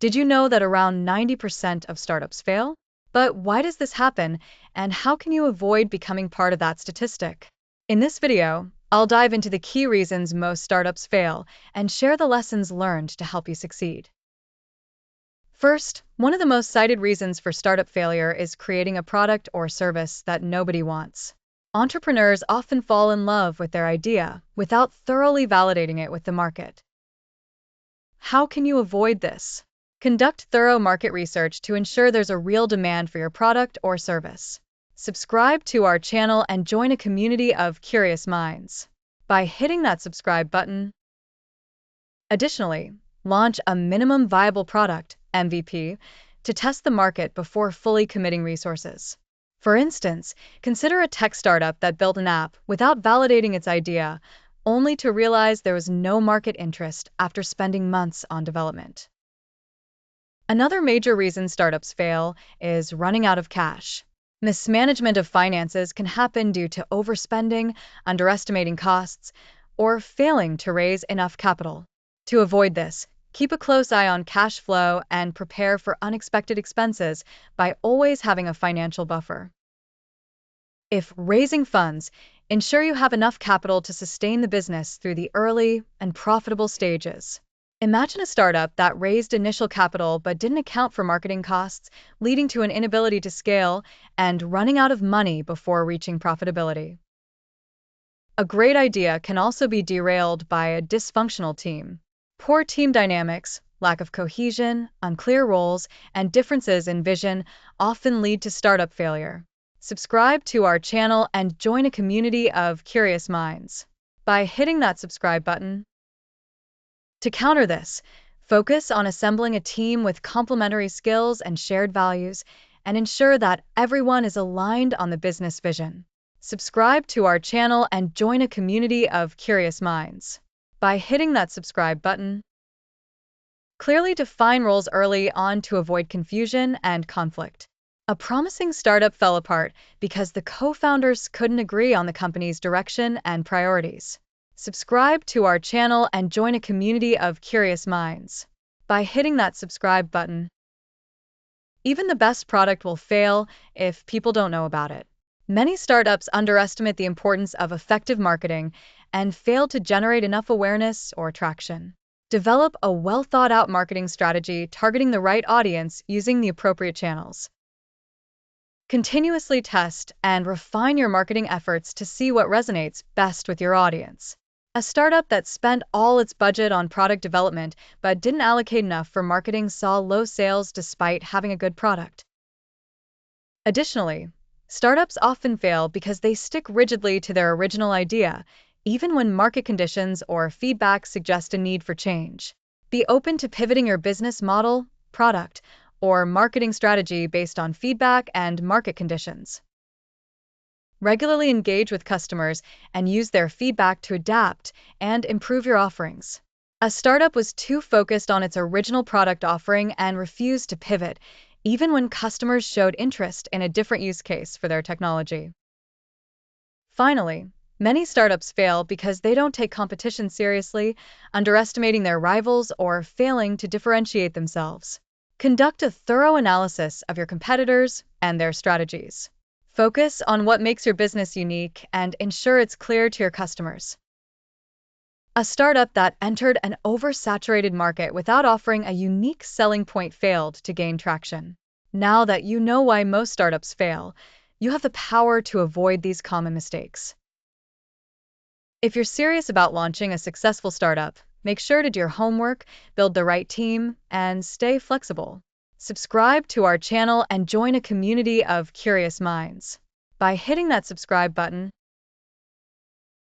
Did you know that around 90% of startups fail? But why does this happen, and how can you avoid becoming part of that statistic? In this video, I'll dive into the key reasons most startups fail and share the lessons learned to help you succeed. First, one of the most cited reasons for startup failure is creating a product or service that nobody wants. Entrepreneurs often fall in love with their idea without thoroughly validating it with the market. How can you avoid this? Conduct thorough market research to ensure there's a real demand for your product or service. Subscribe to our channel and join a community of curious minds by hitting that subscribe button. Additionally, launch a minimum viable product (MVP) to test the market before fully committing resources. For instance, consider a tech startup that built an app without validating its idea, only to realize there was no market interest after spending months on development. Another major reason startups fail is running out of cash. Mismanagement of finances can happen due to overspending, underestimating costs, or failing to raise enough capital. To avoid this, keep a close eye on cash flow and prepare for unexpected expenses by always having a financial buffer. If raising funds, ensure you have enough capital to sustain the business through the early and profitable stages. Imagine a startup that raised initial capital but didn't account for marketing costs, leading to an inability to scale and running out of money before reaching profitability. A great idea can also be derailed by a dysfunctional team. Poor team dynamics, lack of cohesion, unclear roles, and differences in vision often lead to startup failure. Subscribe to our channel and join a community of curious minds by hitting that subscribe button. To counter this, focus on assembling a team with complementary skills and shared values, and ensure that everyone is aligned on the business vision. Subscribe to our channel and join a community of curious minds by hitting that subscribe button. Clearly define roles early on to avoid confusion and conflict. A promising startup fell apart because the co-founders couldn't agree on the company's direction and priorities. Subscribe to our channel and join a community of curious minds by hitting that subscribe button. Even the best product will fail if people don't know about it. Many startups underestimate the importance of effective marketing and fail to generate enough awareness or traction. Develop a well-thought-out marketing strategy targeting the right audience using the appropriate channels. Continuously test and refine your marketing efforts to see what resonates best with your audience. A startup that spent all its budget on product development but didn't allocate enough for marketing saw low sales despite having a good product. Additionally, startups often fail because they stick rigidly to their original idea, even when market conditions or feedback suggest a need for change. Be open to pivoting your business model, product, or marketing strategy based on feedback and market conditions. Regularly engage with customers and use their feedback to adapt and improve your offerings. A startup was too focused on its original product offering and refused to pivot, even when customers showed interest in a different use case for their technology. Finally, many startups fail because they don't take competition seriously, underestimating their rivals or failing to differentiate themselves. Conduct a thorough analysis of your competitors and their strategies. Focus on what makes your business unique and ensure it's clear to your customers. A startup that entered an oversaturated market without offering a unique selling point failed to gain traction. Now that you know why most startups fail, you have the power to avoid these common mistakes. If you're serious about launching a successful startup, make sure to do your homework, build the right team, and stay flexible. Subscribe to our channel and join a community of curious minds by hitting that subscribe button.